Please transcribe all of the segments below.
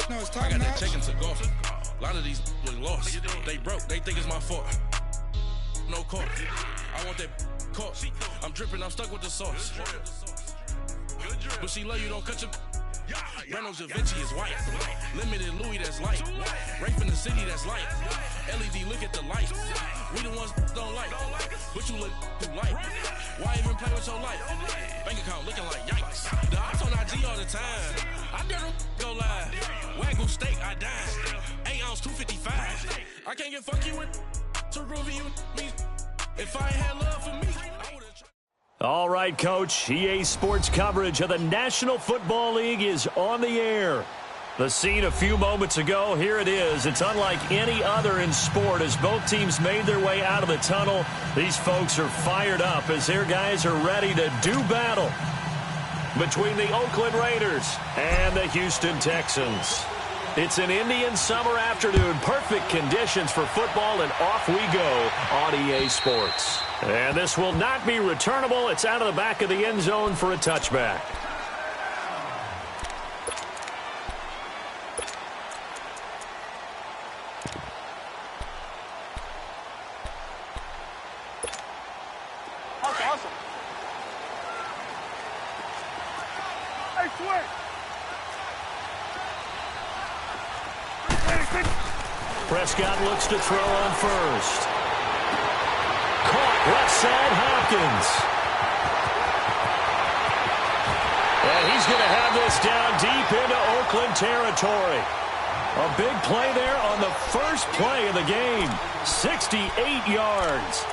No, it's I got that top-notch. check into golf. A lot of these look lost. They broke. They think it's my fault. No court. I want that court. I'm dripping. I'm stuck with the sauce. But she love you. Don't cut your. Reynolds Da Vinci is white. Limited Louis that's light. Rape in the city that's light. LED look at the light. We the ones don't like. But you look too light. Why even play with your life? Bank account looking like yikes. The ops on IG all the time. I dare them go live. Wagyu steak, I dine. 8 ounce 255. I can't get fuck you with to groovy you me. If I ain't had love for me, I would've tried. All right, Coach. EA Sports coverage of the National Football League is on the air. The scene a few moments ago, here it is. It's unlike any other in sport as both teams made their way out of the tunnel. These folks are fired up as their guys are ready to do battle between the Oakland Raiders and the Houston Texans. It's an Indian summer afternoon. Perfect conditions for football, and off we go on EA Sports. And this will not be returnable. It's out of the back of the end zone for a touchback. Awesome. Hey, switch. Prescott looks to throw on first. Caught left side, Hopkins. And he's going to have this down deep into Oakland territory. A big play there on the first play of the game. 68 yards.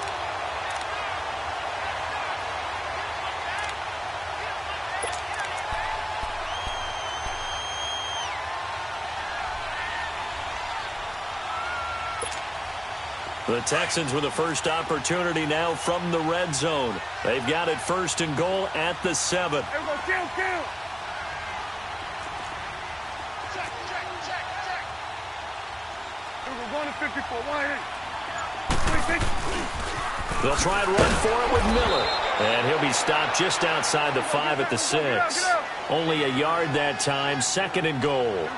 The Texans with the first opportunity now from the red zone. They've got it 1st and goal at the 7. Here we go, kill. Check. Here we go, going to 54, 1-8. They'll try and run for it with Miller. And he'll be stopped just outside the 5 at the 6. Only a yard that time, 2nd and goal.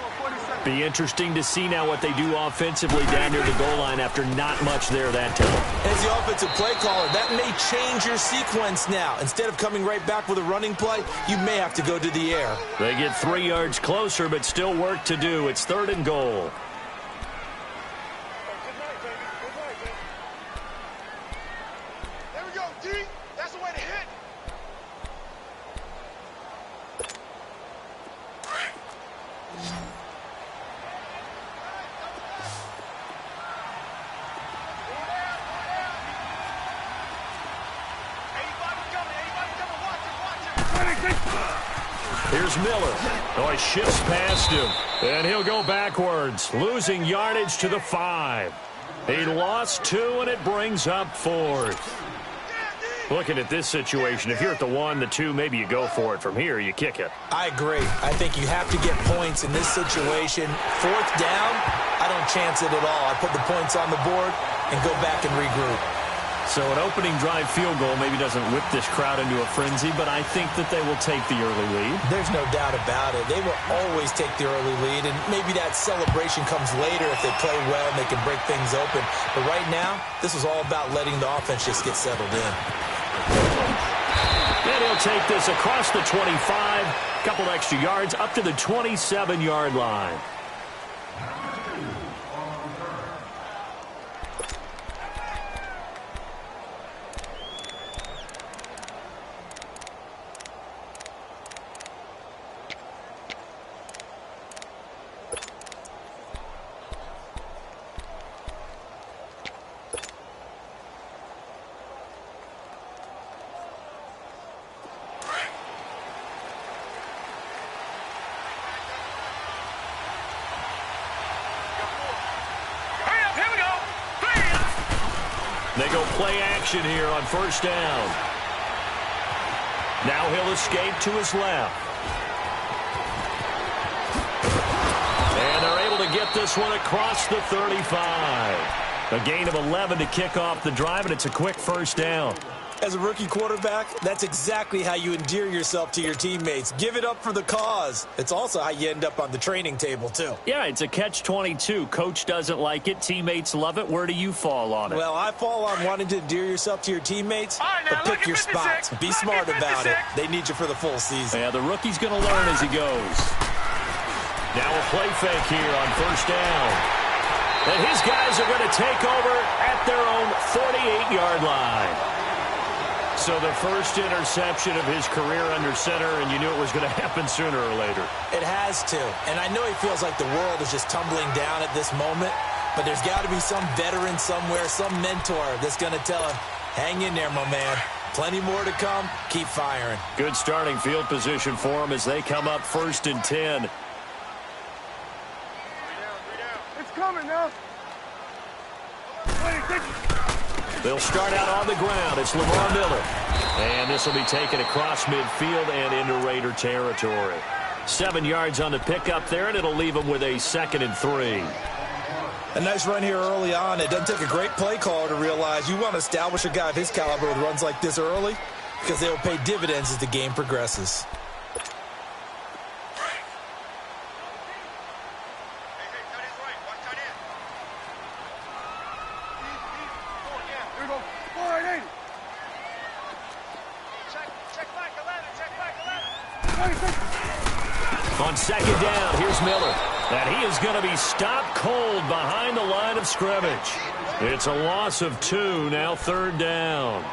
Be interesting to see now what they do offensively down near the goal line after not much there that time. As the offensive play caller, that may change your sequence now. Instead of coming right back with a running play, you may have to go to the air. They get 3 yards closer, but still work to do. It's 3rd and goal. There we go, D. That's the way to hit. Here's Miller. Oh, he shifts past him. And he'll go backwards, losing yardage to the 5. He lost 2, and it brings up 4th. Looking at this situation, if you're at the 1, the 2, maybe you go for it. From here, you kick it. I agree. I think you have to get points in this situation. 4th down, I don't chance it at all. I put the points on the board and go back and regroup. So an opening drive field goal maybe doesn't whip this crowd into a frenzy, but I think that they will take the early lead. There's no doubt about it. They will always take the early lead, and maybe that celebration comes later if they play well and they can break things open. But right now, this is all about letting the offense just get settled in. And he'll take this across the 25, couple extra yards up to the 27-yard line. They go play action here on 1st down. Now he'll escape to his left. And they're able to get this one across the 35. A gain of 11 to kick off the drive, and it's a quick 1st down. As a rookie quarterback, that's exactly how you endear yourself to your teammates. Give it up for the cause. It's also how you end up on the training table, too. Yeah, it's a catch-22. Coach doesn't like it. Teammates love it. Where do you fall on it? Well, I fall on wanting to endear yourself to your teammates, but pick your spots. Be smart about it. They need you for the full season. Yeah, the rookie's going to learn as he goes. Now a play fake here on first down. And his guys are going to take over at their own 48-yard line. So the first interception of his career under center, and you knew it was going to happen sooner or later. It has to. And I know he feels like the world is just tumbling down at this moment, but there's got to be some veteran somewhere, some mentor that's going to tell him, hang in there, my man. Plenty more to come. Keep firing. Good starting field position for him as they come up 1st and 10. It's coming now. They'll start out on the ground. It's Lamar Miller. And this will be taken across midfield and into Raider territory. 7 yards on the pickup there, and it'll leave them with a 2nd and 3. A nice run here early on. It doesn't take a great play caller to realize you want to establish a guy of his caliber with runs like this early because they will pay dividends as the game progresses. On 2nd down, here's Miller. And he is going to be stopped cold behind the line of scrimmage. It's a loss of 2, now 3rd down.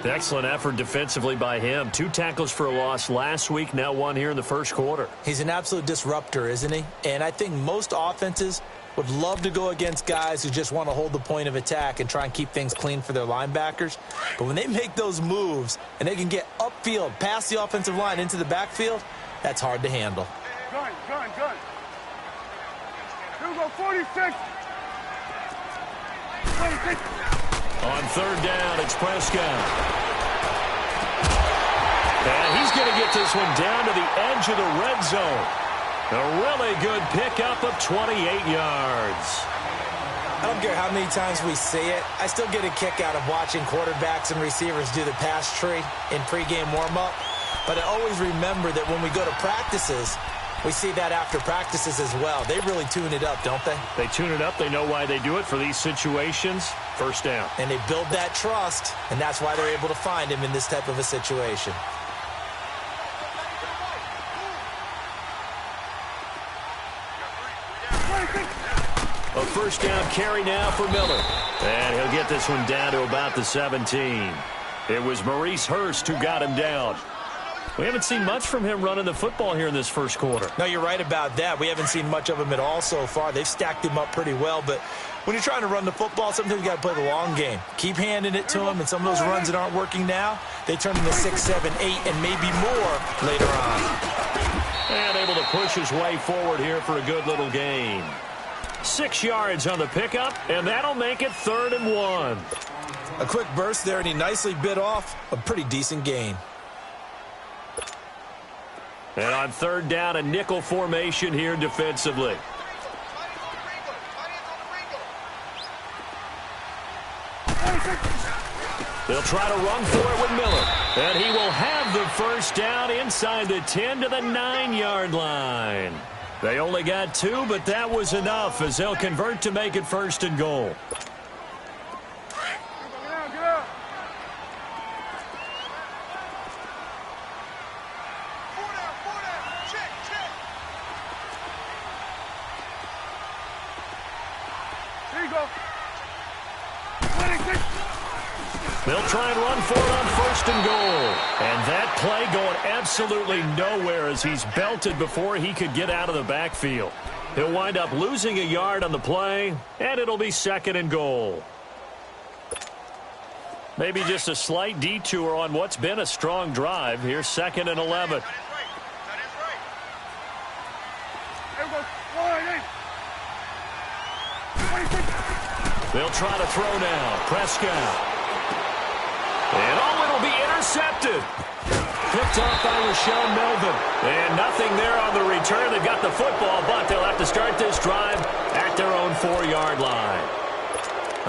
Excellent effort defensively by him. 2 tackles for a loss last week, now 1 here in the first quarter. He's an absolute disruptor, isn't he? And I think most offenses would love to go against guys who just want to hold the point of attack and try and keep things clean for their linebackers. But when they make those moves and they can get upfield, past the offensive line into the backfield, that's hard to handle. Gun. Here we go, 46. On 3rd down, it's Prescott. And he's going to get this one down to the edge of the red zone. A really good pickup of 28 yards. I don't care how many times we say it, I still get a kick out of watching quarterbacks and receivers do the pass tree in pregame warm-up. But I always remember that when we go to practices, we see that after practices as well. They really tune it up, don't they? They tune it up. They know why they do it for these situations. First down. And they build that trust, and that's why they're able to find him in this type of a situation. A first down carry now for Miller. And he'll get this one down to about the 17. It was Maurice Hurst who got him down. We haven't seen much from him running the football here in this first quarter. No, you're right about that. We haven't seen much of him at all so far. They've stacked him up pretty well, but when you're trying to run the football, sometimes you got to play the long game. Keep handing it to him, and some of those runs that aren't working now, they turn into 6, 7, 8, and maybe more later on. And able to push his way forward here for a good little gain. 6 yards on the pickup, and that'll make it 3rd and 1. A quick burst there, and he nicely bit off a pretty decent gain. And on 3rd down, a nickel formation here defensively. They'll try to run for it with Miller. And he will have the first down inside the 10 to the 9-yard line. They only got 2, but that was enough as they'll convert to make it 1st and goal. They'll try and run for it on 1st and goal. And that play going absolutely nowhere as he's belted before he could get out of the backfield. He'll wind up losing a yard on the play, and it'll be 2nd and goal. Maybe just a slight detour on what's been a strong drive. Here's 2nd and 11. They'll try to throw now. Prescott. And it'll be intercepted. Picked off by Rashawn Melvin. And nothing there on the return. They've got the football, but they'll have to start this drive at their own 4-yard line.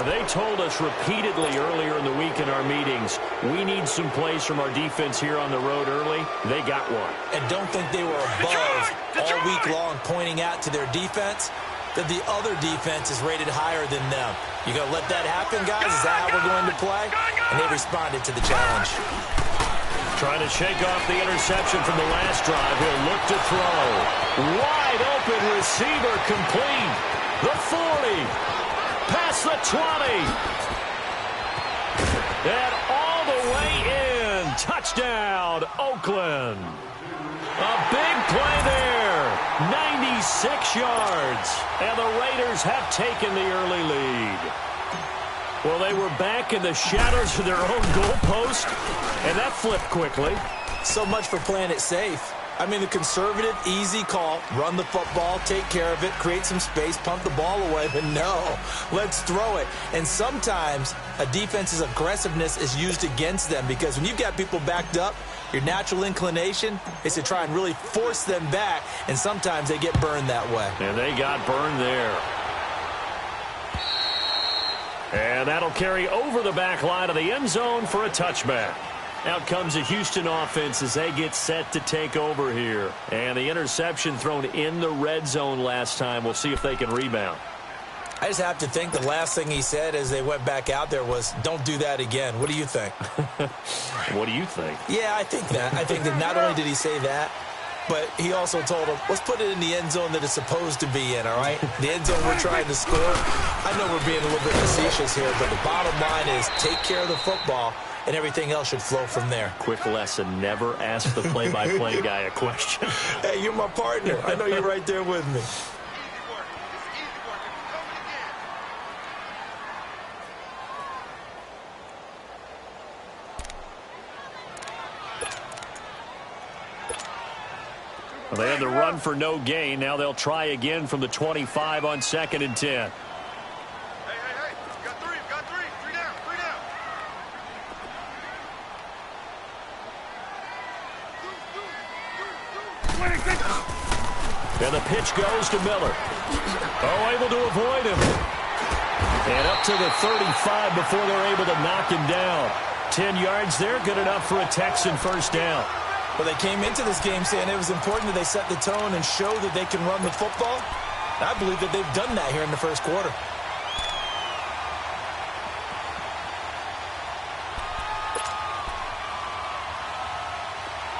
They told us repeatedly earlier in the week in our meetings, we need some plays from our defense here on the road early. They got one. And don't think they were above all week long pointing out to their defense that the other defense is rated higher than them. You going to let that happen, guys? Is that how we're going to play? And they responded to the challenge. Trying to shake off the interception from the last drive. He'll look to throw. Wide open receiver complete. The 40. Past the 20. And all the way in. Touchdown, Oakland. A big play there. 96 yards. And the Raiders have taken the early lead. Well, they were back in the shadows of their own goalpost, and that flipped quickly. So much for playing it safe. I mean, the conservative, easy call, run the football, take care of it, create some space, pump the ball away, but no, let's throw it. And sometimes a defense's aggressiveness is used against them because when you've got people backed up, your natural inclination is to try and really force them back, and sometimes they get burned that way. And they got burned there. And that'll carry over the back line of the end zone for a touchback. Out comes the Houston offense as they get set to take over here. And the interception thrown in the red zone last time. We'll see if they can rebound. I just have to think the last thing he said as they went back out there was, don't do that again. What do you think? What do you think? Yeah, I think that. I think that not only did he say that, but he also told him, let's put it in the end zone that it's supposed to be in, all right? The end zone we're trying to score. I know we're being a little bit facetious here, but the bottom line is take care of the football, and everything else should flow from there. Quick lesson, never ask the play-by-play guy a question. Hey, you're my partner. I know you're right there with me. Well, they had the run for no gain. Now they'll try again from the 25 on 2nd and 10. Hey, got three. Three down. And the pitch goes to Miller. Oh, able to avoid him. And up to the 35 before they're able to knock him down. 10 yards there, good enough for a Texan first down. Well, they came into this game saying it was important that they set the tone and show that they can run the football. I believe that they've done that here in the first quarter.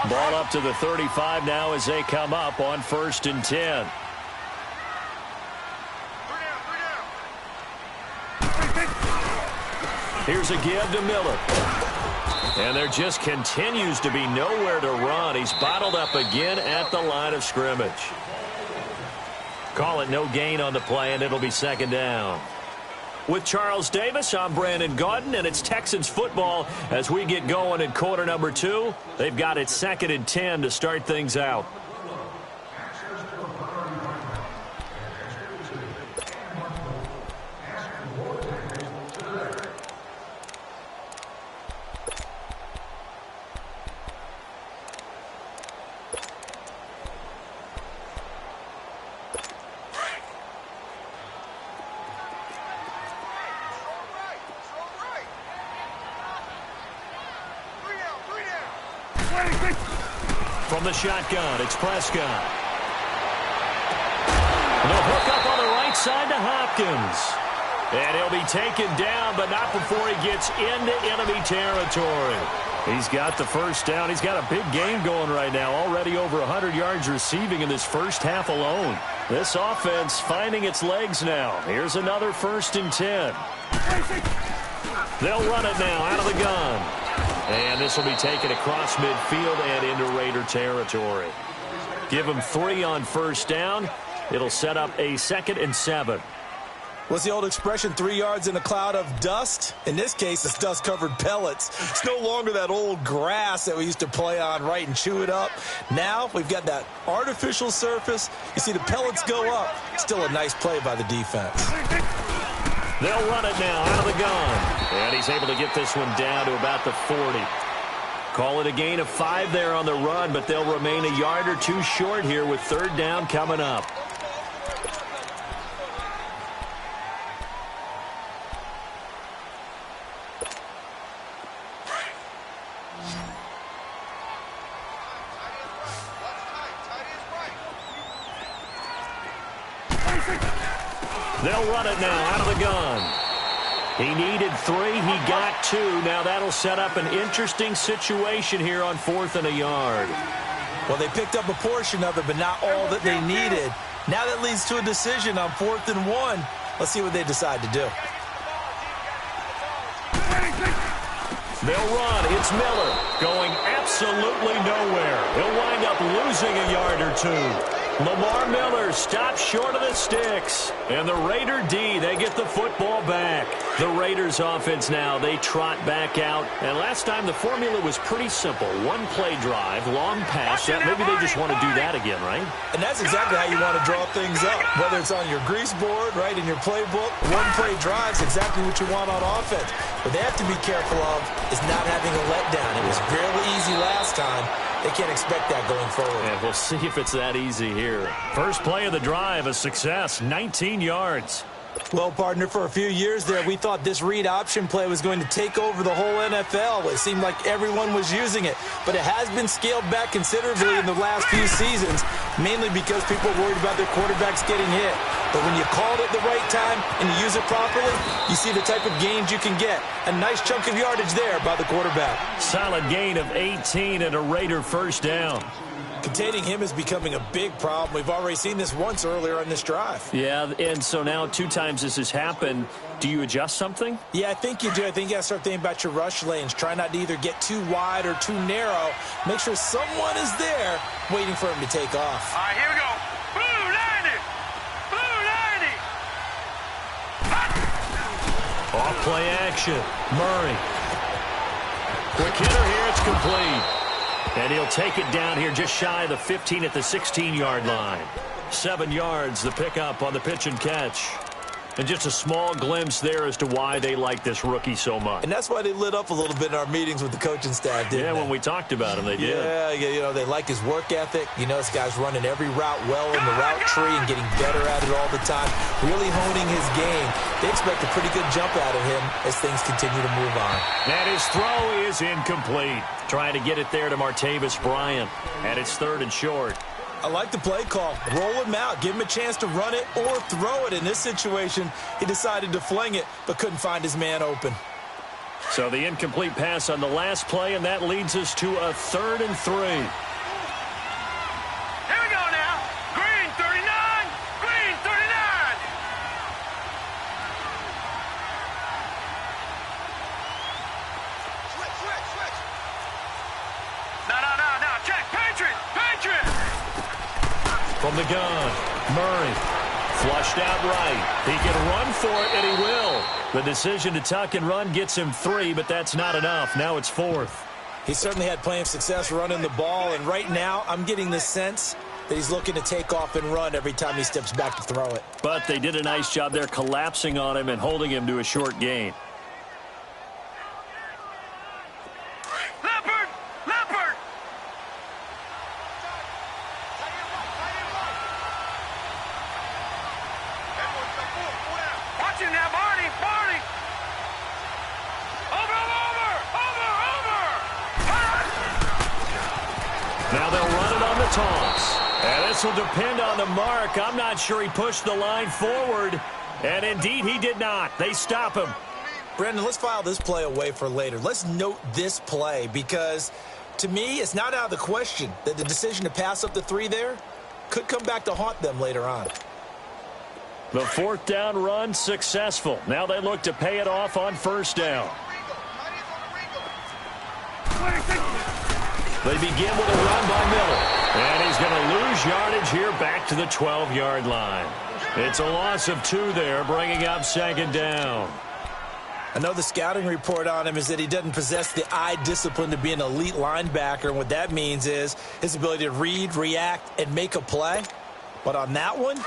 Ball up to the 35 now as they come up on 1st and 10. Here's a give to Miller. And there just continues to be nowhere to run. He's bottled up again at the line of scrimmage. Call it no gain on the play, and it'll be 2nd down. With Charles Davis, I'm Brandon Gaudin, and it's Texans football as we get going in quarter number 2. They've got it 2nd and 10 to start things out. From the shotgun, it's Prescott. The hook up on the right side to Hopkins. And he'll be taken down, but not before he gets into enemy territory. He's got the first down. He's got a big game going right now. Already over 100 yards receiving in this first half alone. This offense finding its legs now. Here's another 1st and 10. They'll run it now out of the gun. And this will be taken across midfield and into Raider territory. Give them 3 on 1st down. It'll set up a 2nd and 7. What's the old expression, 3 yards in a cloud of dust? In this case, it's dust-covered pellets. It's no longer that old grass that we used to play on, right, and chew it up. Now we've got that artificial surface. You see the pellets go up. Still a nice play by the defense. They'll run it now out of the gun. And he's able to get this one down to about the 40. Call it a gain of 5 there on the run, but they'll remain a yard or 2 short here with 3rd down coming up. They'll run it now out of the gun. He needed 3. He got 2. Now that'll set up an interesting situation here on 4th and a yard. Well, they picked up a portion of it, but not all that they needed. Now that leads to a decision on 4th and 1. Let's see what they decide to do. They'll run. It's Miller going absolutely nowhere. He'll wind up losing a yard or 2. Lamar Miller stops short of the sticks. And the Raider D, they get the football back. The Raiders offense now, they trot back out. And last time the formula was pretty simple. One-play drive, long pass. Maybe they just want to do that again, right? And that's exactly how you want to draw things up. Whether it's on your grease board, right, in your playbook, one-play drive's exactly what you want on offense. What they have to be careful of is not having a letdown. It was fairly easy last time. They can't expect that going forward. And we'll see if it's that easy here. First play of the drive, a success, 19 yards. Well, partner, for a few years there, we thought this read option play was going to take over the whole NFL. It seemed like everyone was using it, but it has been scaled back considerably in the last few seasons, mainly because people are worried about their quarterbacks getting hit. But when you call it at the right time and you use it properly, you see the type of gains you can get. A nice chunk of yardage there by the quarterback. Solid gain of 18 and a Raider first down. Containing him is becoming a big problem. We've already seen this once earlier on this drive. Yeah, and so now 2 times this has happened. Do you adjust something? Yeah, I think you do. I think you got to start thinking about your rush lanes. Try not to either get too wide or too narrow. Make sure someone is there waiting for him to take off. All right, here we go. Blue 90. Blue 90. Off play action. Murray. Quick hitter here. It's complete. And he'll take it down here just shy of the 15 at the 16-yard line. 7 yards, the pickup on the pitch and catch. And just a small glimpse there as to why they like this rookie so much. And that's why they lit up a little bit in our meetings with the coaching staff, didn't they? When we talked about him, they did. Yeah, you know, they like his work ethic. You know, this guy's running every route well in the route tree and getting better at it all the time, really honing his game. They expect a pretty good jump out of him as things continue to move on. And his throw is incomplete. Trying to get it there to Martavis Bryant. And it's 3rd and short. I like the play call. Roll him out. Give him a chance to run it or throw it. In this situation, he decided to fling it, but couldn't find his man open. So the incomplete pass on the last play, and that leads us to a 3rd and 3. Here we go now. Green 39. Green 39. Switch. No. Check. Patriot. From the gun, Murray flushed out right. He can run for it, and he will. The decision to tuck and run gets him 3, but that's not enough. Now it's 4th. He certainly had plenty of success running the ball, and right now I'm getting the sense that he's looking to take off and run every time he steps back to throw it. But they did a nice job there collapsing on him and holding him to a short gain. Leopard. Watch him now, Barney. Over. Now they'll run it on the toss. And this will depend on the mark. I'm not sure he pushed the line forward. And indeed, he did not. They stop him. Brendan, let's file this play away for later. Let's note this play because, to me, it's not out of the question that the decision to pass up the 3 there could come back to haunt them later on. The 4th down run successful. Now they look to pay it off on 1st down. They begin with a run by Miller. And he's going to lose yardage here back to the 12-yard line. It's a loss of 2 there, bringing up 2nd down. I know the scouting report on him is that he doesn't possess the eye discipline to be an elite linebacker. And what that means is his ability to read, react, and make a play. But on that one,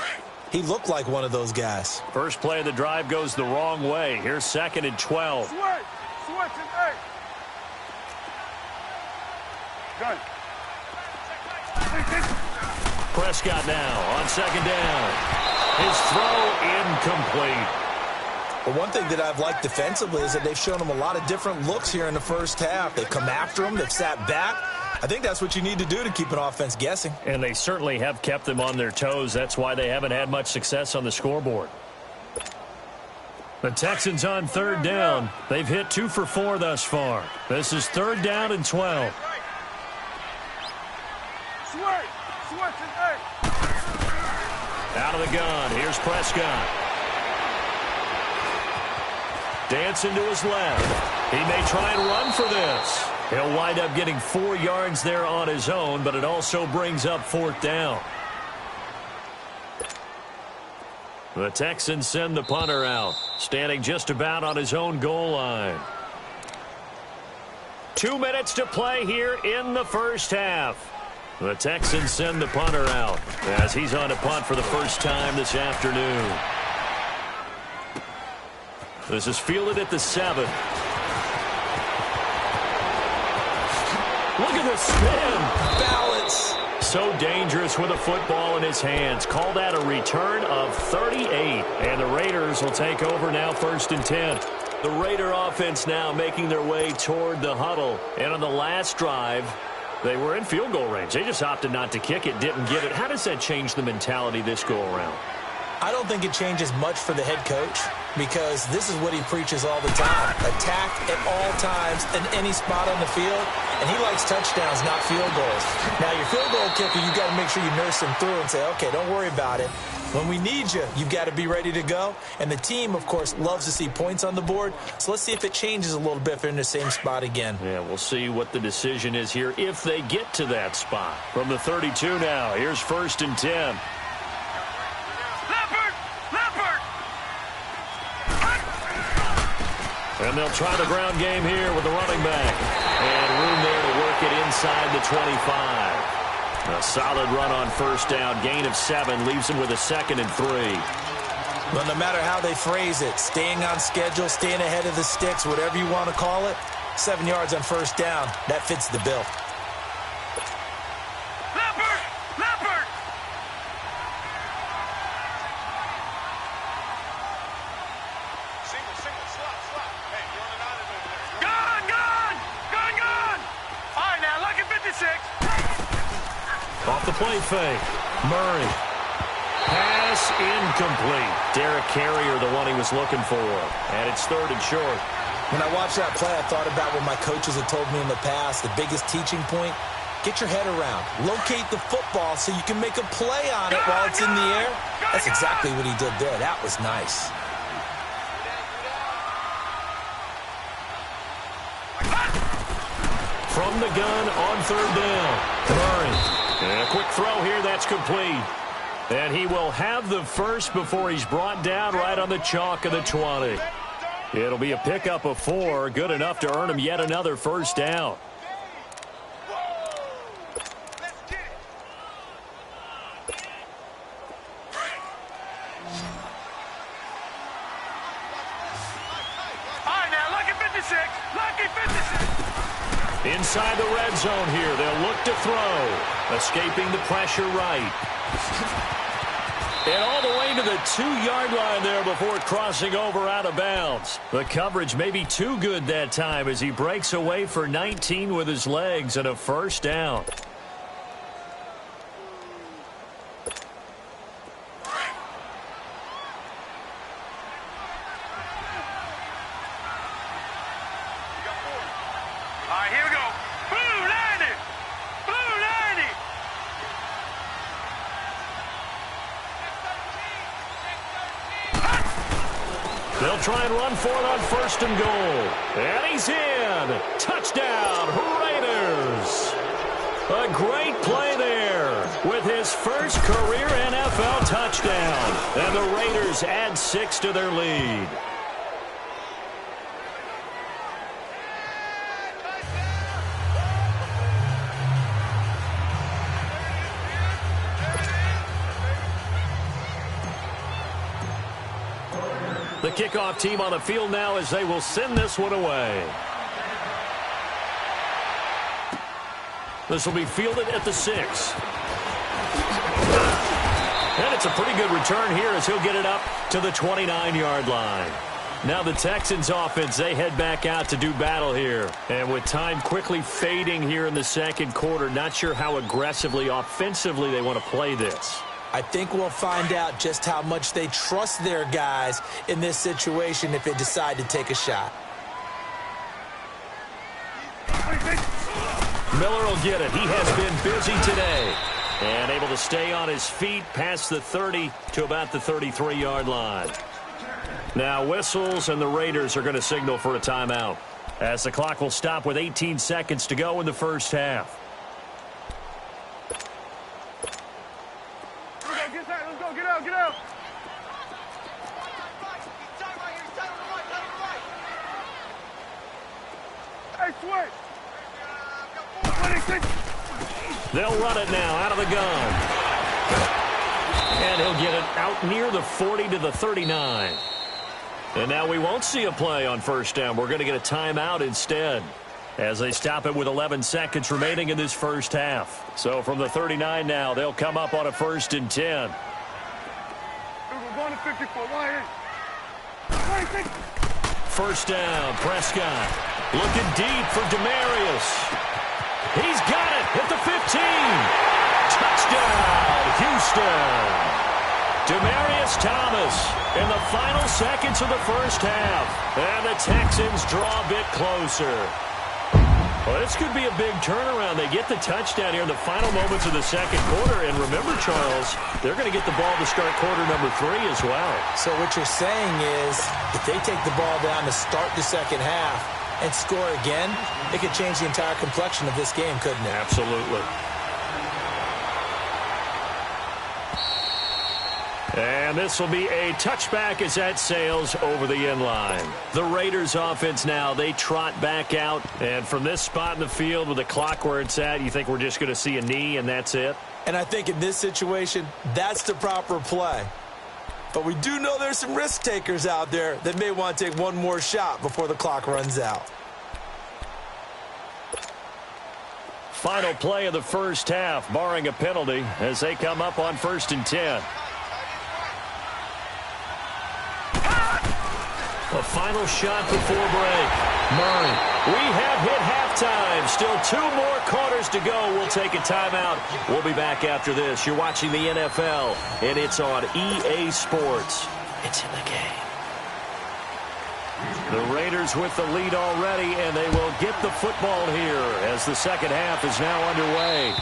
he looked like one of those guys. First play of the drive goes the wrong way. Here's 2nd and 12. Switch and 8. Done. Prescott now on 2nd down. His throw incomplete. But one thing that I've liked defensively is that they've shown him a lot of different looks here in the first half. They've come after him. They've sat back. I think that's what you need to do to keep an offense guessing. And they certainly have kept them on their toes. That's why they haven't had much success on the scoreboard. The Texans on third down. They've hit 2 for 4 thus far. This is third down and 12. Out of the gun. Here's Prescott. Dancing to his left. He may try and run for this. He'll wind up getting 4 yards there on his own, but it also brings up fourth down. The Texans send the punter out, standing just about on his own goal line. 2 minutes to play here in the first half. The Texans send the punter out as he's on a punt for the first time this afternoon. This is fielded at the 7. Look at the spin. Balance. So dangerous with a football in his hands. Call that a return of 38. And the Raiders will take over now, 1st and 10. The Raider offense now making their way toward the huddle. And on the last drive, they were in field goal range. They just opted not to kick it, didn't get it. How does that change the mentality this go around? I don't think it changes much for the head coach because this is what he preaches all the time. Attack at all times in any spot on the field, and he likes touchdowns, not field goals. Now, your field goal kicker, you've got to make sure you nurse him through and say, okay, don't worry about it. When we need you, you've got to be ready to go. And the team, of course, loves to see points on the board. So let's see if it changes a little bit if they're in the same spot again. Yeah, we'll see what the decision is here if they get to that spot. From the 32 now, here's 1st and 10. And they'll try the ground game here with the running back. And room there to work it inside the 25. A solid run on 1st down. Gain of 7 leaves him with a 2nd and 3. Well, no matter how they phrase it, staying on schedule, staying ahead of the sticks, whatever you want to call it, 7 yards on 1st down, that fits the bill. Off the play fake. Murray. Pass incomplete. Derek Carrier, the one he was looking for. And it's 3rd and short. When I watched that play, I thought about what my coaches had told me in the past. The biggest teaching point, get your head around. Locate the football so you can make a play on it while it's in the air. That's exactly what he did there. That was nice. From the gun on 3rd down. Murray. And a quick throw here, that's complete. And he will have the first before he's brought down right on the chalk of the 20. It'll be a pickup of 4, good enough to earn him yet another 1st down. Inside the red zone here, they'll look to throw. Escaping the pressure right. And all the way to the 2-yard line there before crossing over out of bounds. The coverage may be too good that time as he breaks away for 19 with his legs and a 1st down. They'll try and run for it on 1st and goal. And he's in. Touchdown, Raiders. A great play there with his first career NFL touchdown. And the Raiders add 6 to their lead. The kickoff team on the field now as they will send this one away. This will be fielded at the 6. And it's a pretty good return here as he'll get it up to the 29-yard line. Now the Texans offense, they head back out to do battle here. And with time quickly fading here in the second quarter, not sure how aggressively, offensively they want to play this. I think we'll find out just how much they trust their guys in this situation if they decide to take a shot. Miller will get it. He has been busy today. And able to stay on his feet past the 30 to about the 33-yard line. Now whistles, and the Raiders are going to signal for a timeout, as the clock will stop with 18 seconds to go in the first half. Let's go, get out, get out. Hey, switch. They'll run it now out of the gun. And he'll get it out near the 40 to the 39. And now we won't see a play on first down. We're going to get a timeout instead, as they stop it with 11 seconds remaining in this first half. So from the 39 now, they'll come up on a 1st and 10. We're going to 54. Line in. First down, Prescott. Looking deep for Demarius. He's got it at the 15. Touchdown, Houston. Demarius Thomas in the final seconds of the first half. And the Texans draw a bit closer. Well, this could be a big turnaround. They get the touchdown here in the final moments of the second quarter. And remember, Charles, they're going to get the ball to start quarter number 3 as well. So what you're saying is if they take the ball down to start the second half and score again, it could change the entire complexion of this game, couldn't it? Absolutely. And this will be a touchback as that sails over the end line. The Raiders offense now, they trot back out. And from this spot in the field with the clock where it's at, you think we're just going to see a knee and that's it? And I think in this situation, that's the proper play. But we do know there's some risk takers out there that may want to take one more shot before the clock runs out. Final play of the first half, barring a penalty, as they come up on 1st and 10. A final shot before break. Murray. We have hit halftime. Still 2 more quarters to go. We'll take a timeout. We'll be back after this. You're watching the NFL, and it's on EA Sports. It's in the game. The Raiders with the lead already, and they will get the football here as the second half is now underway.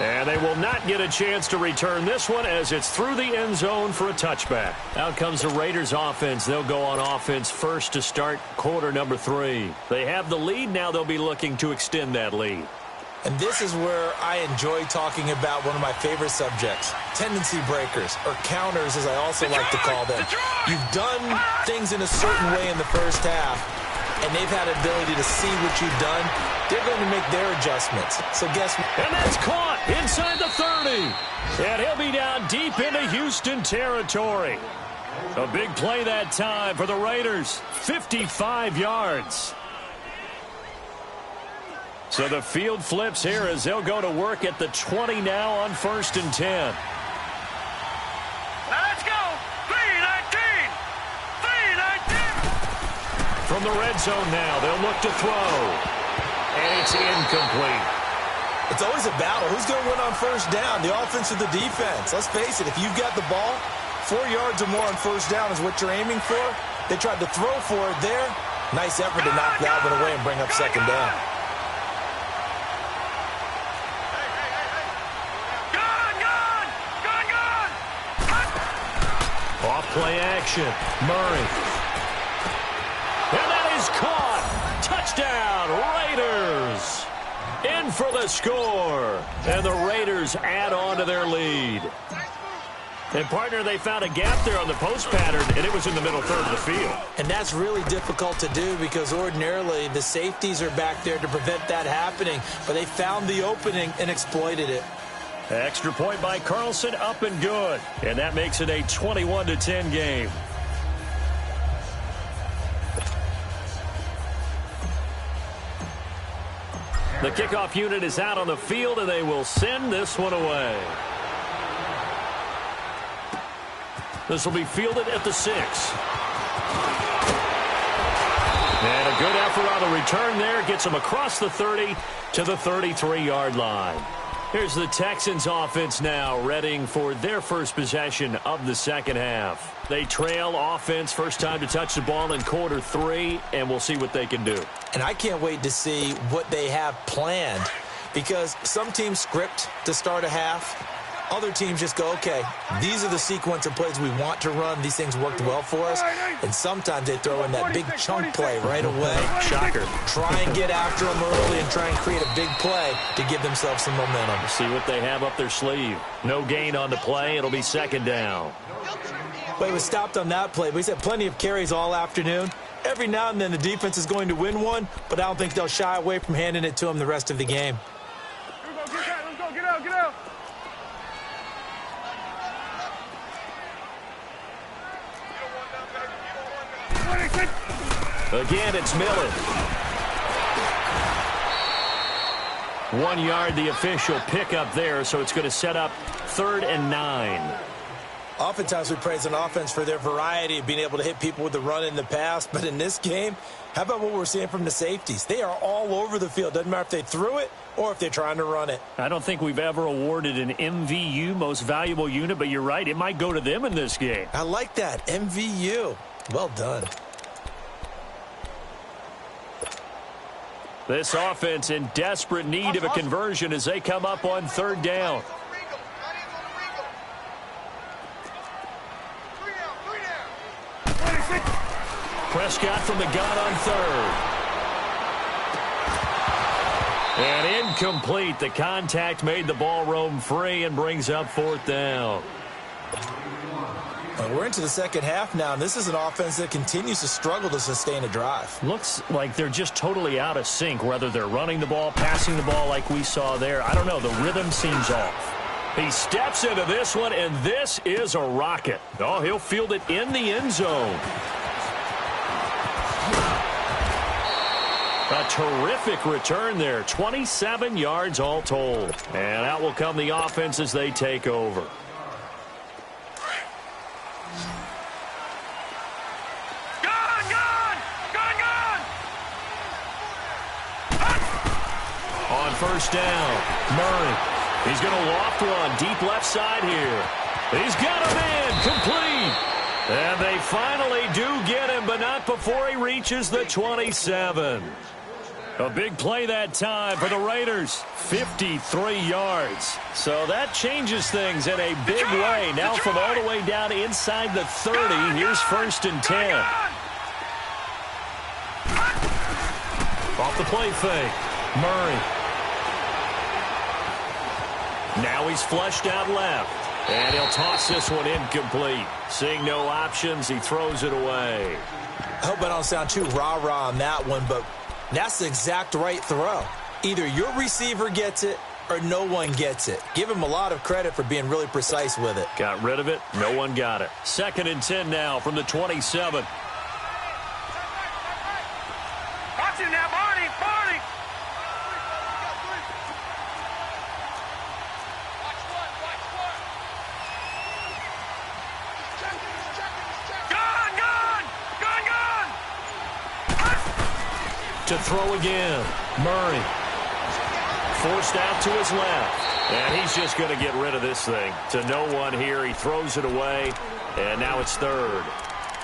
And they will not get a chance to return this one as it's through the end zone for a touchback. Out comes the Raiders offense. They'll go on offense first to start quarter number 3. They have the lead. Now they'll be looking to extend that lead. And this is where I enjoy talking about one of my favorite subjects, tendency breakers, or counters as I also like to call them. You've done things in a certain way in the first half, and they've had the ability to see what you've done. They're going to make their adjustments. So guess what? And that's caught inside the 30. And he'll be down deep into Houston territory. A big play that time for the Raiders. 55 yards. So the field flips here as they'll go to work at the 20 now on 1st and 10. Now let's go. 3-19. 3-19. From the red zone now, they'll look to throw. And it's incomplete. It's always a battle. Who's going to win on first down, the offense or the defense? Let's face it, if you've got the ball, 4 yards or more on first down is what you're aiming for. They tried to throw for it there. Nice effort to knock that one away and bring up second down. Off play action. Murray. And that is caught. Touchdown, Raiders. In for the score. And the Raiders add on to their lead. And, partner, they found a gap there on the post pattern, and it was in the middle third of the field. And that's really difficult to do because ordinarily the safeties are back there to prevent that happening. But they found the opening and exploited it. Extra point by Carlson, up and good. And that makes it a 21-10 game. The kickoff unit is out on the field, and they will send this one away. This will be fielded at the 6. And a good effort on the return there. Gets them across the 30 to the 33-yard line. Here's the Texans offense now, readying for their first possession of the second half. They trail offense, first time to touch the ball in quarter 3, and we'll see what they can do. And I can't wait to see what they have planned, because some teams script to start a half. Other teams just go, okay, these are the sequence of plays we want to run. These things worked well for us. And sometimes they throw in that big chunk play right away. Shocker. Try and get after them early and try and create a big play to give themselves some momentum. See what they have up their sleeve. No gain on the play. It'll be second down. Well, he was stopped on that play, but he's had plenty of carries all afternoon. Every now and then the defense is going to win one, but I don't think they'll shy away from handing it to him the rest of the game. Let's go, get out, get out. Again, it's Miller. 1 yard, the official pickup there, so it's going to set up 3rd and 9. Oftentimes we praise an offense for their variety of being able to hit people with the run in the pass, but in this game, how about what we're seeing from the safeties? They are all over the field. Doesn't matter if they threw it or if they're trying to run it. I don't think we've ever awarded an MVU, most valuable unit, but you're right, it might go to them in this game. I like that, MVU. Well done. This offense in desperate need of a conversion as they come up on 3rd down. Prescott from the gun on 3rd. And incomplete. The contact made the ball roam free and brings up 4th down. We're into the second half now, and this is an offense that continues to struggle to sustain a drive. Looks like they're just totally out of sync, whether they're running the ball, passing the ball like we saw there. I don't know. The rhythm seems off. He steps into this one, and this is a rocket. Oh, he'll field it in the end zone. A terrific return there. 27 yards all told. And out will come the offense as they take over. On 1st down, Murray. He's going to loft one deep left side here. He's got him in, complete. And they finally do get him, but not before he reaches the 27. A big play that time for the Raiders. 53 yards. So that changes things in a big way. Now from all the way down inside the 30, here's 1st and 10. Off the play fake. Murray. Now he's flushed out left. And he'll toss this one incomplete. Seeing no options, he throws it away. I hope I don't sound too rah-rah on that one, but that's the exact right throw. Either your receiver gets it or no one gets it. Give him a lot of credit for being really precise with it. Got rid of it. No one got it. 2nd and 10 now from the 27. Watch him now, Barney, Barney. To throw again. Murray. Forced out to his left. And he's just going to get rid of this thing. To no one here. He throws it away. And now it's 3rd.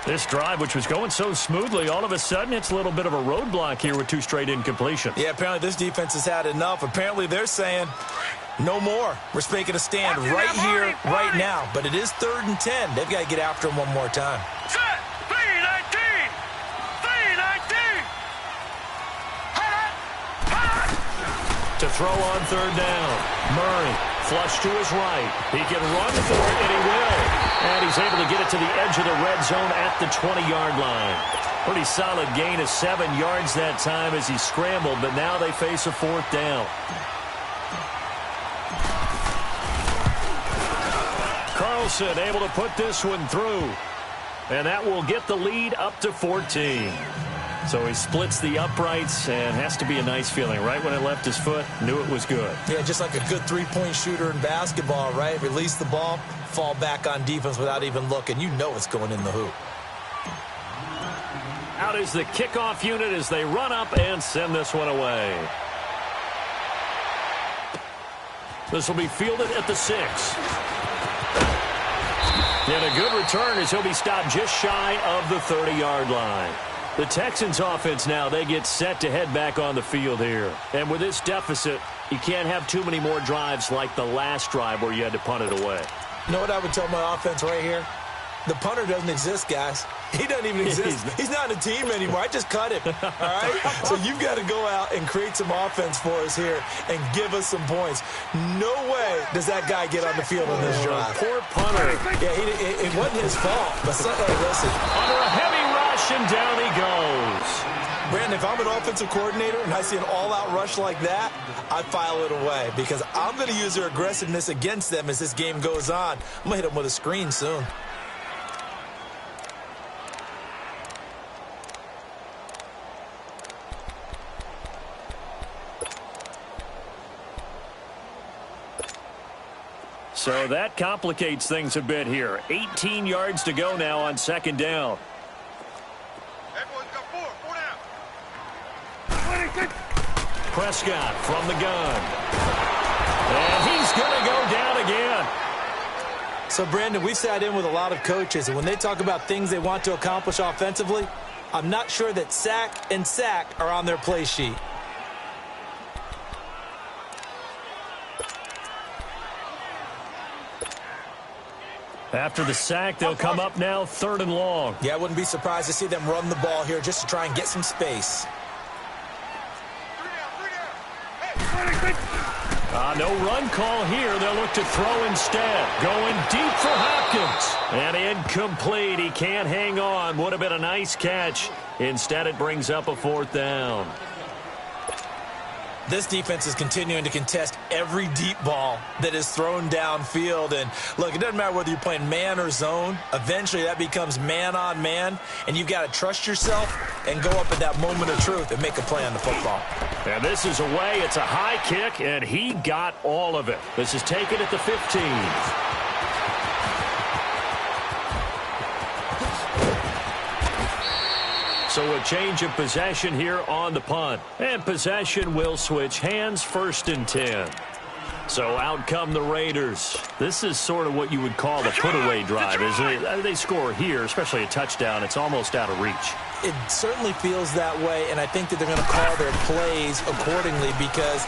This drive, which was going so smoothly, all of a sudden it's a little bit of a roadblock here with 2 straight incompletions. Yeah, apparently this defense has had enough. Apparently they're saying no more. We're making a stand right here, right now. But it is 3rd and 10. They've got to get after him one more time. Set, 3-19. 3-19. To throw on 3rd down. Murray, flush to his right. He can run for it, and he will. And he's able to get it to the edge of the red zone at the 20-yard line. Pretty solid gain of 7 yards that time as he scrambled, but now they face a 4th down. Carlson able to put this one through. And that will get the lead up to 14. So he splits the uprights, and has to be a nice feeling. Right when it left his foot, knew it was good. Yeah, just like a good three-point shooter in basketball, right? Release the ball, fall back on defense without even looking. You know it's going in the hoop. Out is the kickoff unit as they run up and send this one away. This will be fielded at the 6. And a good return as he'll be stopped just shy of the 30-yard line. The Texans offense now, they get set to head back on the field here. And with this deficit, you can't have too many more drives like the last drive where you had to punt it away. You know what I would tell my offense right here? The punter doesn't exist, guys. He doesn't even exist. He's not on a team anymore. I just cut him, all right? So you've got to go out and create some offense for us here and give us some points. No way does that guy get on the field on this drive. Poor punter. Yeah, it wasn't his fault. But listen. Under a heavy rush, and down he goes. Brandon, if I'm an offensive coordinator and I see an all-out rush like that, I file it away because I'm going to use their aggressiveness against them as this game goes on. I'm going to hit them with a screen soon. So that complicates things a bit here. 18 yards to go now on second down. Everyone's got four down. Prescott from the gun. And he's going to go down again. So, Brandon, we've sat in with a lot of coaches, and when they talk about things they want to accomplish offensively, I'm not sure that sack and sack are on their play sheet. After the sack, they'll come up now 3rd and long. Yeah, I wouldn't be surprised to see them run the ball here just to try and get some space. No run call here. They'll look to throw instead. Going deep for Hopkins. And incomplete. He can't hang on. Would have been a nice catch. Instead, it brings up a 4th down. This defense is continuing to contest every deep ball that is thrown downfield. And, look, it doesn't matter whether you're playing man or zone. Eventually, that becomes man-on-man, and you've got to trust yourself and go up at that moment of truth and make a play on the football. And this is away. It's a high kick, and he got all of it. This is taken at the 15. So a change of possession here on the punt. And possession will switch hands, 1st and 10. So out come the Raiders. This is sort of what you would call a put-away drive, isn't it? They score here, especially a touchdown. It's almost out of reach. It certainly feels that way, and I think that they're going to call their plays accordingly because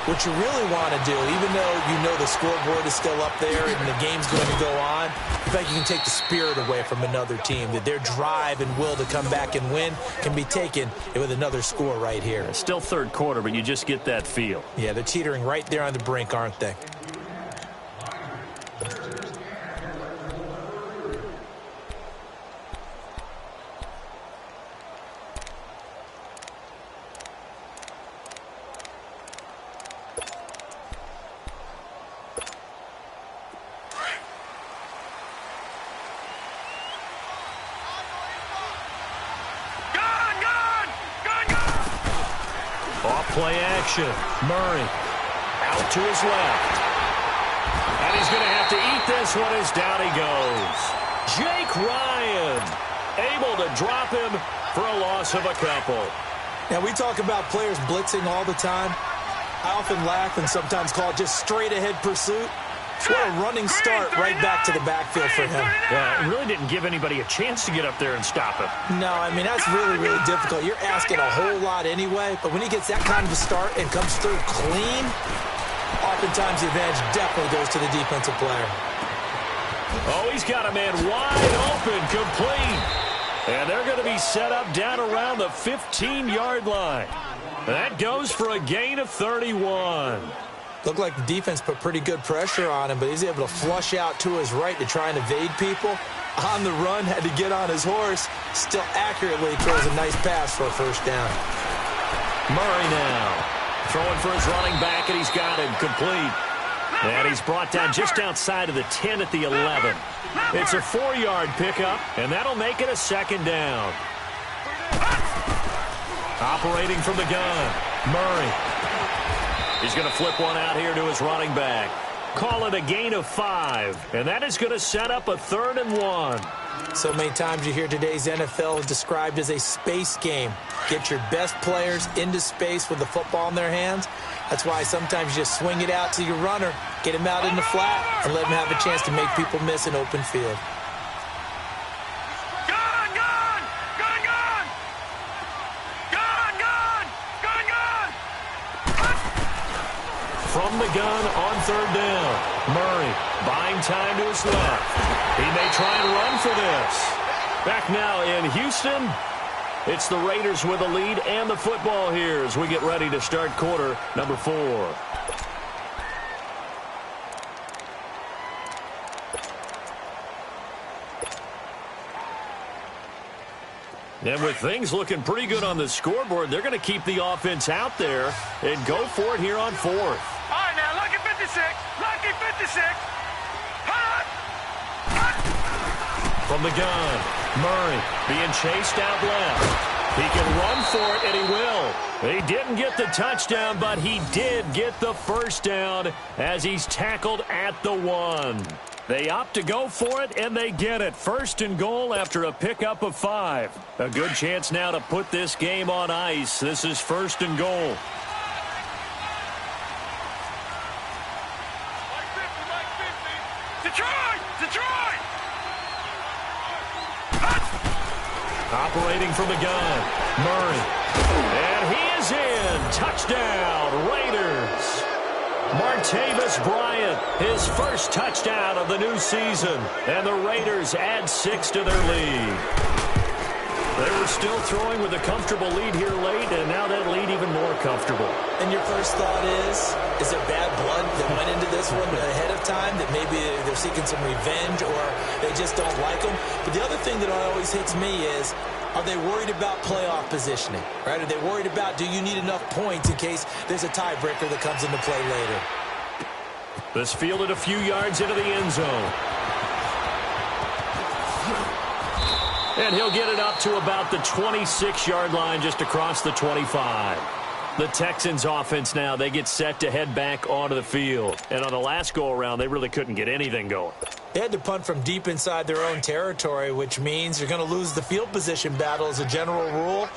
what you really want to do, even though you know the scoreboard is still up there and the game's going to go on, in fact, you can take the spirit away from another team, that their drive and will to come back and win can be taken with another score right here. It's still 3rd quarter, but you just get that feel. Yeah, they're teetering right there on the brink, aren't they? Play action. Murray out to his left. And he's going to have to eat this one as down he goes. Jake Ryan able to drop him for a loss of a couple. Now, we talk about players blitzing all the time. I often laugh and sometimes call it just straight-ahead pursuit. What a running start right back to the backfield for him. Yeah, it really didn't give anybody a chance to get up there and stop him. No, I mean, that's really, really difficult. You're asking a whole lot anyway, but when he gets that kind of a start and comes through clean, oftentimes the advantage definitely goes to the defensive player. Oh, he's got a man wide open, complete. And they're going to be set up down around the 15-yard line. That goes for a gain of 31. Looked like the defense put pretty good pressure on him, but he's able to flush out to his right to try and evade people. On the run, had to get on his horse. Still accurately throws a nice pass for a 1st down. Murray now throwing for his running back, and he's got him complete. And he's brought down just outside of the 10 at the 11. It's a 4-yard pickup, and that'll make it a 2nd down. Operating from the gun, Murray. He's going to flip one out here to his running back. Call it a gain of 5, and that is going to set up a 3rd and 1. So many times you hear today's NFL described as a space game. Get your best players into space with the football in their hands. That's why sometimes you just swing it out to your runner, get him out in the flat, and let him have a chance to make people miss an open field. From the gun on third down. Murray buying time to his left. He may try and run for this. Back now in Houston, it's the Raiders with the lead and the football here as we get ready to start quarter number 4. And with things looking pretty good on the scoreboard, they're going to keep the offense out there and go for it here on 4th. All right, now, lucky 56. Lucky 56. Hut! From the gun, Murray being chased out left. He can run for it, and he will. He didn't get the touchdown, but he did get the first down as he's tackled at the 1. They opt to go for it, and they get it. 1st and goal after a pickup of 5. A good chance now to put this game on ice. This is 1st and goal. Detroit! Detroit! Operating from the gun, Murray. And he is in. Touchdown, Raiders. Martavis Bryant, his first touchdown of the new season. And the Raiders add 6 to their lead. They were still throwing with a comfortable lead here late, and now that lead even more comfortable. And your first thought is there bad blood that went into this one ahead of time, that maybe they're seeking some revenge or they just don't like them? But the other thing that always hits me is, are they worried about playoff positioning, right? Are they worried about, do you need enough points in case there's a tiebreaker that comes into play later? This fielded a few yards into the end zone. And he'll get it up to about the 26-yard line, just across the 25. The Texans offense now, they get set to head back onto the field. And on the last go-around, they really couldn't get anything going. They had to punt from deep inside their own territory, which means you're going to lose the field position battle as a general rule.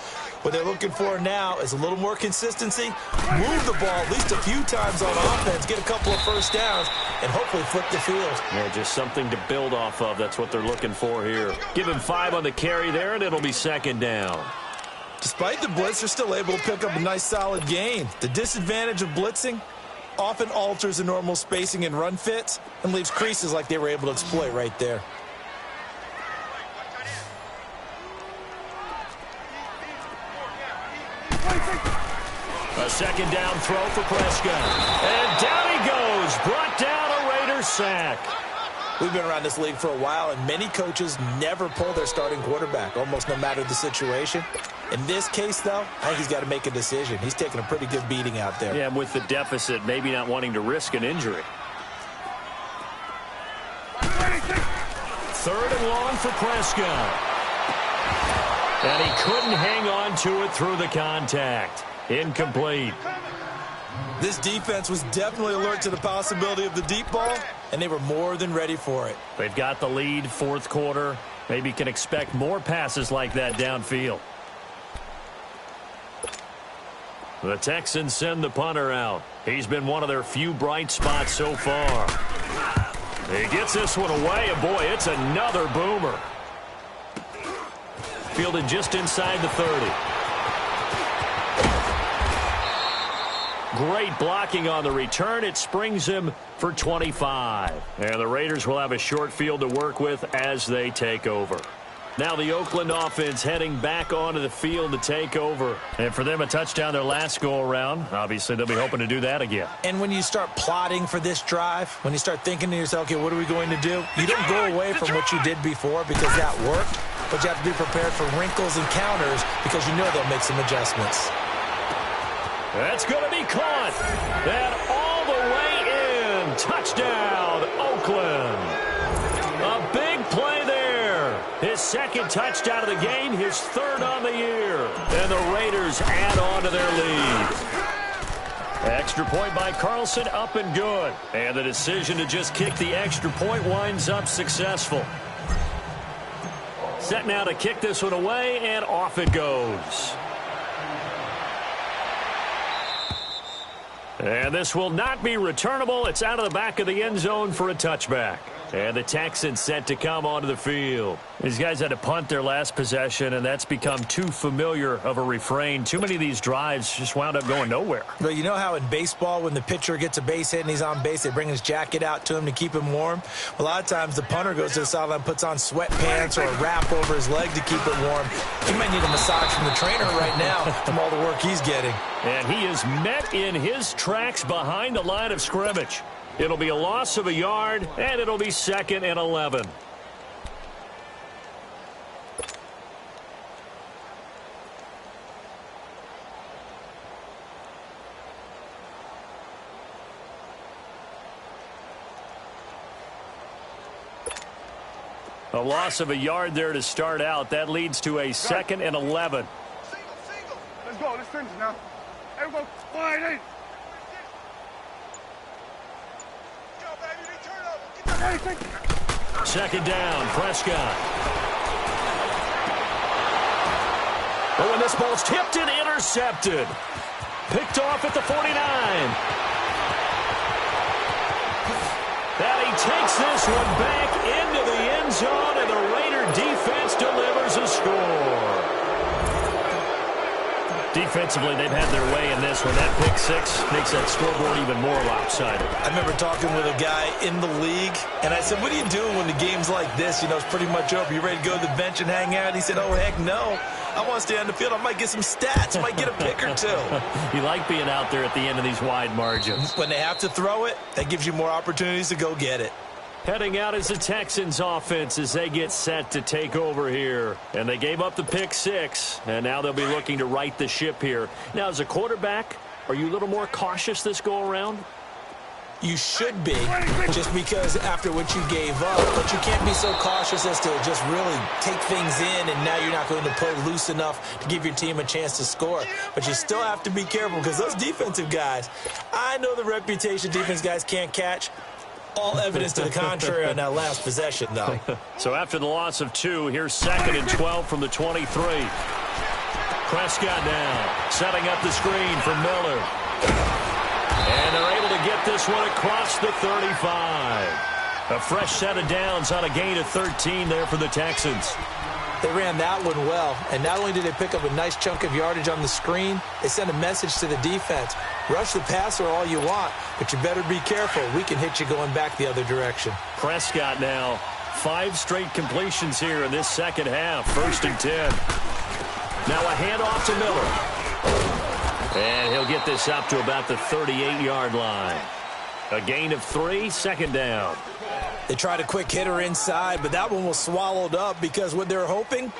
What they're looking for now is a little more consistency, move the ball at least a few times on offense, get a couple of first downs, and hopefully flip the field. Yeah, just something to build off of. That's what they're looking for here. Give him 5 on the carry there, and it'll be 2nd down. Despite the blitz, they're still able to pick up a nice, solid gain. The disadvantage of blitzing often alters the normal spacing and run fits and leaves creases like they were able to exploit right there. A 2nd down throw for Prescott. And down he goes. Brought down a Raiders sack. We've been around this league for a while, and many coaches never pull their starting quarterback, almost no matter the situation. In this case, though, I think he's got to make a decision. He's taking a pretty good beating out there. Yeah, with the deficit, maybe not wanting to risk an injury. 3rd and long for Prescott. And he couldn't hang on to it through the contact. Incomplete. This defense was definitely alert to the possibility of the deep ball, and they were more than ready for it. They've got the lead, 4th quarter. Maybe can expect more passes like that downfield. The Texans send the punter out. He's been one of their few bright spots so far. He gets this one away, and boy, it's another boomer. Fielded just inside the 30. Great blocking on the return. It springs him for 25. And the Raiders will have a short field to work with as they take over. Now the Oakland offense heading back onto the field to take over. And for them, a touchdown their last go-around. Obviously, they'll be hoping to do that again. And when you start plotting for this drive, when you start thinking to yourself, okay, what are we going to do? You don't go away from what you did before because that worked, but you have to be prepared for wrinkles and counters because you know they'll make some adjustments. That's going to be caught. And all the way in. Touchdown, Oakland. A big play there. His 2nd touchdown of the game, his 3rd on the year. And the Raiders add on to their lead. Extra point by Carlson, up and good. And the decision to just kick the extra point winds up successful. Set now to kick this one away, and off it goes. And this will not be returnable. It's out of the back of the end zone for a touchback. And the Texans set to come onto the field. These guys had to punt their last possession, and that's become too familiar of a refrain. Too many of these drives just wound up going nowhere. But you know how in baseball, when the pitcher gets a base hit and he's on base, they bring his jacket out to him to keep him warm? A lot of times the punter goes to the sideline, puts on sweatpants or a wrap over his leg to keep it warm. He might need a massage from the trainer right now from all the work he's getting. And he is met in his tracks behind the line of scrimmage. It'll be a loss of a yard, and it'll be 2nd and 11. A loss of a yard there to start out. That leads to a 2nd and 11. Single. Let's go. Let's finish now. There we go. Wide eight. Second down, Prescott. Oh, and this ball's tipped and intercepted. Picked off at the 49. And he takes this one back into the end zone, and the Raider defense delivers a score. Defensively, they've had their way in this one. That pick six makes that scoreboard even more lopsided. I remember talking with a guy in the league, and I said, what are you doing when the game's like this? You know, it's pretty much over. You ready to go to the bench and hang out? He said, oh, heck no. I want to stay on the field. I might get some stats. I might get a pick or two. You like being out there at the end of these wide margins. When they have to throw it, that gives you more opportunities to go get it. Heading out is the Texans offense as they get set to take over here. And they gave up the pick six, and now they'll be looking to right the ship here. Now, as a quarterback, are you a little more cautious this go-around? You should be, just because after what you gave up, but you can't be so cautious as to just really take things in, and now you're not going to play loose enough to give your team a chance to score. But you still have to be careful, because those defensive guys, I know the reputation defense guys can't catch. All evidence to the contrary on that last possession, though. So after the loss of 2, here's 2nd and 12 from the 23. Prescott now setting up the screen for Miller. And they're able to get this one across the 35. A fresh set of downs on a gain of 13 there for the Texans. They ran that one well, and not only did they pick up a nice chunk of yardage on the screen, they sent a message to the defense. Rush the passer all you want, but you better be careful. We can hit you going back the other direction. Prescott now, 5 straight completions here in this second half. 1st and 10. Now a handoff to Miller. And he'll get this up to about the 38-yard line. A gain of 3, 2nd down. They tried a quick hitter inside, but that one was swallowed up because what they're hoping,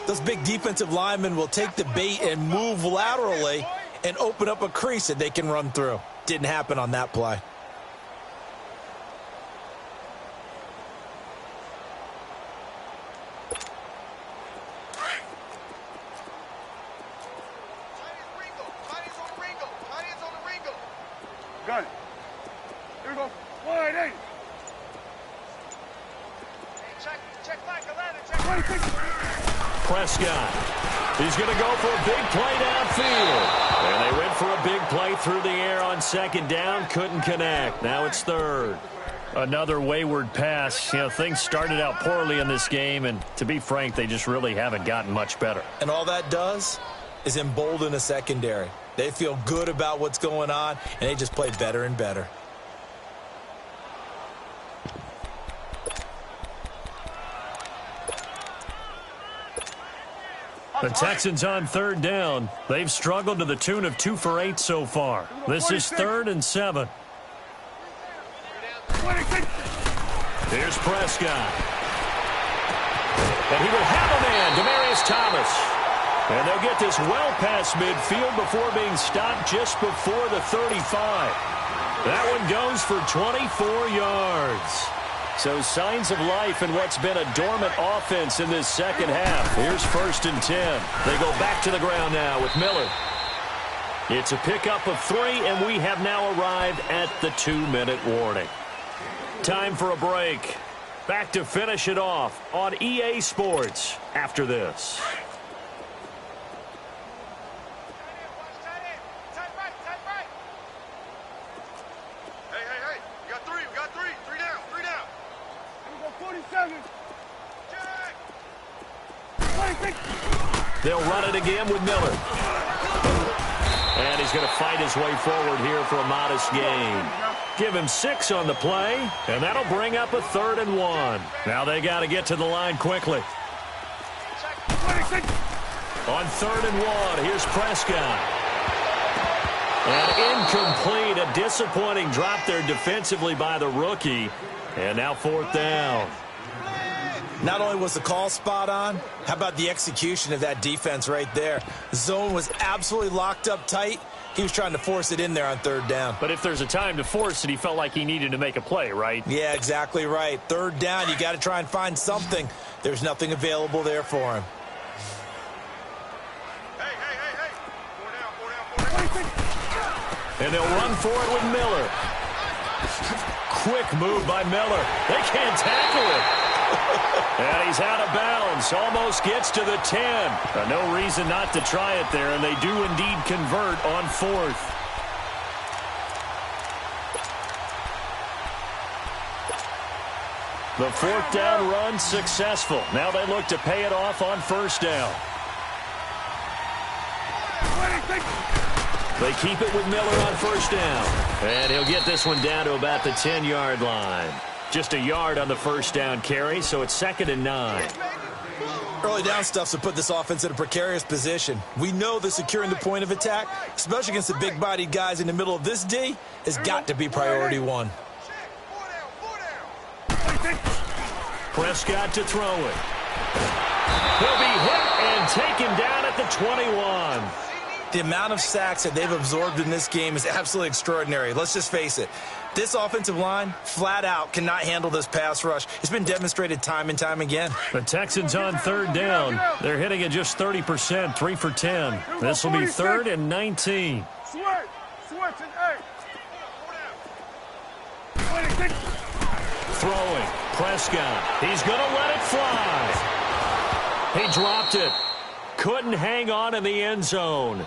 those big defensive linemen will take the bait and move laterally and open up a crease that they can run through. Didn't happen on that play. Got it. Here we go. Wide eight. Check back, Atlanta. Check. Prescott. He's going to go for a big play downfield. And they went for a big play through the air on 2nd down. Couldn't connect. Now it's 3rd. Another wayward pass. You know, things started out poorly in this game, and to be frank, they just really haven't gotten much better. And all that does is embolden a secondary. They feel good about what's going on, and they just play better and better. The Texans on 3rd down. They've struggled to the tune of 2 for 8 so far. This is 3rd and 7. Here's Prescott. And he will have a man, Demaryius Thomas. And they'll get this well past midfield before being stopped just before the 35. That one goes for 24 yards. So signs of life in what's been a dormant offense in this second half. Here's 1st and 10. They go back to the ground now with Miller. It's a pickup of 3, and we have now arrived at the 2-minute warning. Time for a break. Back to finish it off on EA Sports after this. They'll run it again with Miller. And he's going to fight his way forward here for a modest gain. Give him 6 on the play, and that'll bring up a 3rd and 1. Now they got to get to the line quickly. On 3rd and 1, here's Prescott. And incomplete, a disappointing drop there defensively by the rookie. And now 4th down. Not only was the call spot on, how about the execution of that defense right there? The zone was absolutely locked up tight. He was trying to force it in there on 3rd down. But if there's a time to force it, he felt like he needed to make a play, right? Yeah, exactly right. 3rd down, you got to try and find something. There's nothing available there for him. And they'll run for it with Miller. Quick move by Miller. They can't tackle it. And he's out of bounds. Almost gets to the 10. No reason not to try it there, and they do indeed convert on 4th. The 4th down run successful. Now they look to pay it off on 1st down. They keep it with Miller on 1st down. And he'll get this one down to about the 10-yard line. Just a yard on the 1st down carry, so it's 2nd and 9. Early down stuff's to put this offense in a precarious position. We know that securing the point of attack, especially against the big-bodied guys in the middle of this D, has got to be priority 1. Prescott to throw it. He'll be hit and taken down at the 21. The amount of sacks that they've absorbed in this game is absolutely extraordinary. Let's just face it. This offensive line, flat out, cannot handle this pass rush. It's been demonstrated time and time again. The Texans on 3rd down. They're hitting at just 30%, 3 for 10. This will be 3rd and 19. Throwing. Prescott. He's going to let it fly. He dropped it. Couldn't hang on in the end zone.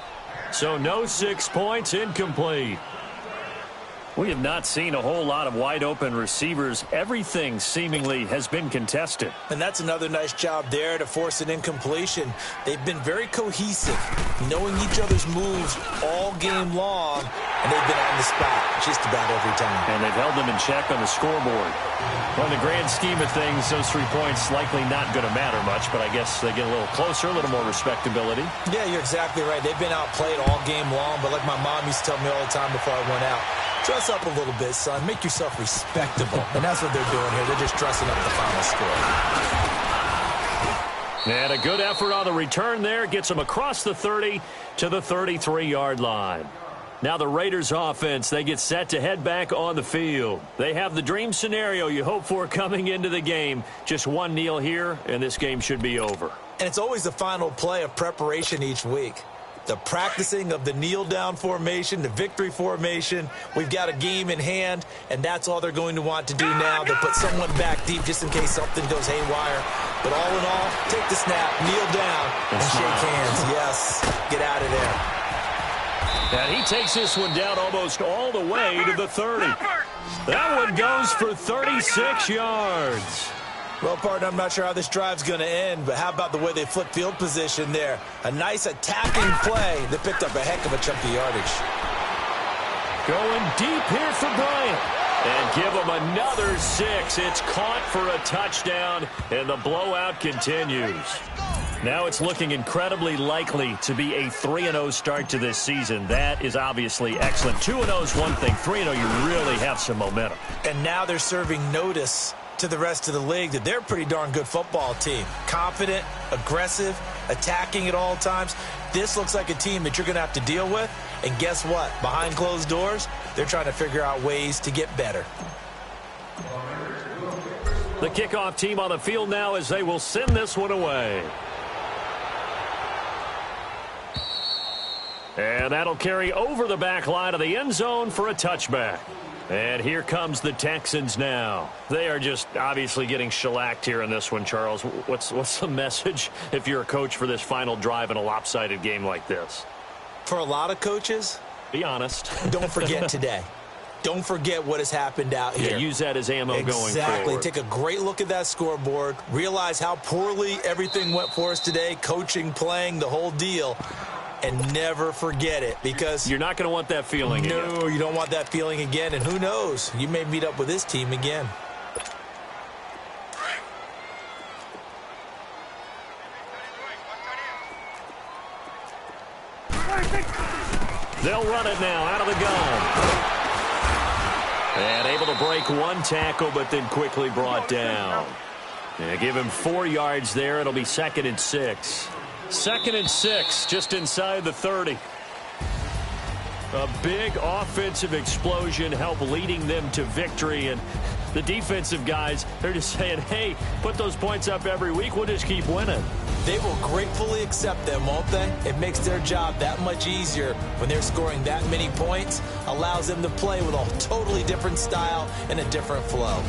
So no 6 points, incomplete. We have not seen a whole lot of wide-open receivers. Everything seemingly has been contested. And that's another nice job there to force an incompletion. They've been very cohesive, knowing each other's moves all game long, and they've been on the spot just about every time. And they've held them in check on the scoreboard. Well, in the grand scheme of things, those 3 points likely not going to matter much, but I guess they get a little closer, a little more respectability. Yeah, you're exactly right. They've been outplayed all game long, but like my mom used to tell me all the time before I went out, dress up a little bit, son. Make yourself respectable. And that's what they're doing here. They're just dressing up the final score. And a good effort on the return there. Gets them across the 30 to the 33-yard line. Now the Raiders offense, they get set to head back on the field. They have the dream scenario you hope for coming into the game. Just one kneel here, and this game should be over. And it's always the final play of preparation each week. The practicing of the kneel-down formation, the victory formation. We've got a game in hand, and that's all they're going to want to do now. They'll put someone back deep just in case something goes haywire. But all in all, take the snap, kneel down, and shake hands. Yes, get out of there. And he takes this one down almost all the way to the 30. That one goes for 36 yards. Well, partner, I'm not sure how this drive's going to end, but how about the way they flip field position there? A nice attacking play that picked up a heck of a chunk of yardage. Going deep here for Bryant. And give him another 6. It's caught for a touchdown, and the blowout continues. Now it's looking incredibly likely to be a 3-0 start to this season. That is obviously excellent. 2-0 is one thing. 3-0, you really have some momentum. And now they're serving notice to the rest of the league that they're a pretty darn good football team. Confident, aggressive, attacking at all times. This looks like a team that you're going to have to deal with. And guess what? Behind closed doors, they're trying to figure out ways to get better. The kickoff team on the field now as they will send this one away. And that'll carry over the back line of the end zone for a touchback. And here comes the Texans now. They are just obviously getting shellacked here in this one, Charles. What's the message if you're a coach for this final drive in a lopsided game like this? For a lot of coaches, be honest. Don't forget today. Don't forget what has happened out here. Yeah, use that as ammo going forward. Exactly. Take a great look at that scoreboard. Realize how poorly everything went for us today. Coaching, playing, the whole deal. And never forget it, because you're not going to want that feeling again. No, you don't want that feeling again. And who knows? You may meet up with this team again. They'll run it now out of the gun. And able to break one tackle, but then quickly brought down. And give him 4 yards there. It'll be 2nd and 6. 2nd and 6, just inside the 30. A big offensive explosion helped leading them to victory. And the defensive guys, they're just saying, hey, put those points up every week. We'll just keep winning. They will gratefully accept them, won't they? It makes their job that much easier when they're scoring that many points. Allows them to play with a totally different style and a different flow.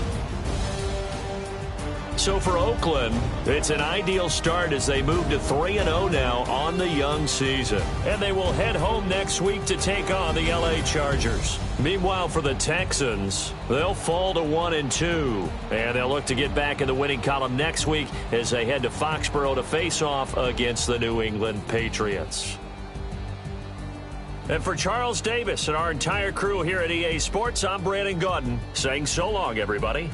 So for Oakland, it's an ideal start as they move to 3-0 now on the young season. And they will head home next week to take on the LA Chargers. Meanwhile, for the Texans, they'll fall to 1-2. And they'll look to get back in the winning column next week as they head to Foxborough to face off against the New England Patriots. And for Charles Davis and our entire crew here at EA Sports, I'm Brandon Gaudin saying so long, everybody.